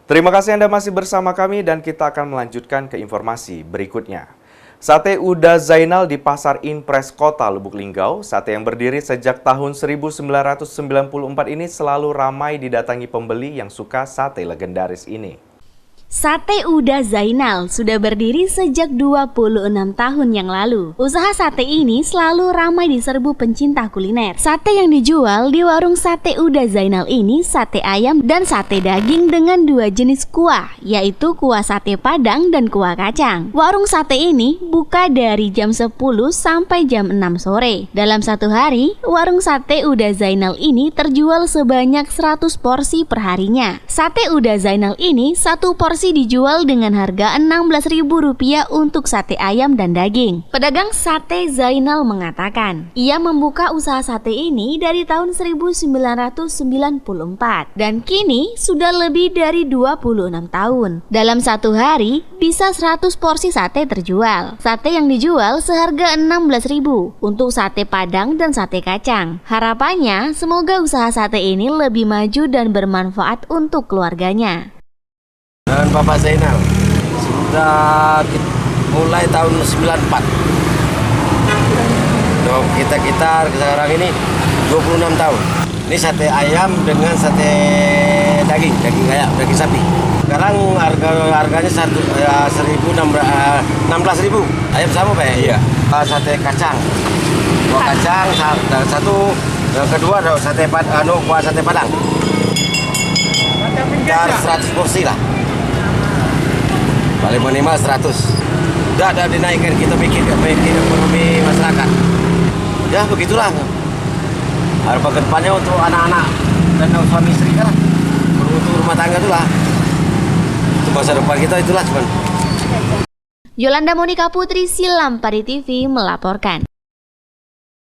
Terima kasih Anda masih bersama kami dan kita akan melanjutkan ke informasi berikutnya. Sate Uda Zainal di Pasar Impres Kota Lubuk Linggau, sate yang berdiri sejak tahun 1994 ini selalu ramai didatangi pembeli yang suka sate legendaris ini. Sate Uda Zainal sudah berdiri sejak 26 tahun yang lalu. Usaha sate ini selalu ramai diserbu pencinta kuliner. Sate yang dijual di warung Sate Uda Zainal ini sate ayam dan sate daging dengan dua jenis kuah, yaitu kuah sate padang dan kuah kacang. Warung sate ini buka dari jam 10 sampai jam 6 sore. Dalam satu hari, warung Sate Uda Zainal ini terjual sebanyak 100 porsi perharinya. Sate Uda Zainal ini satu porsi dijual dengan harga Rp16.000 untuk sate ayam dan daging. Pedagang Sate Zainal mengatakan, ia membuka usaha sate ini dari tahun 1994 dan kini sudah lebih dari 26 tahun. Dalam satu hari bisa 100 porsi sate terjual. Sate yang dijual seharga Rp16.000 untuk sate padang dan sate kacang. Harapannya semoga usaha sate ini lebih maju dan bermanfaat untuk keluarganya. Dan Bapak Zainal sudah mulai tahun 94. Kita sekarang ini 26 tahun. Ini sate ayam dengan sate daging ayam, daging sapi. Sekarang harganya 16.000. Ayam sama Pak? Iya. Sate kacang. Kuah kacang satu, yang kedua sate kuah sate padang. Sekitar 100 porsi lah. Paling minimal 100. Udah ada dinaikkan, kita bikin ekonomi masyarakat. Ya begitulah. Harapan kedepannya untuk anak-anak dan suami istri kan, untuk rumah tangga itulah. Untuk masa depan kita itulah cuman. Yolanda Monika Putri, Silam Pari TV melaporkan.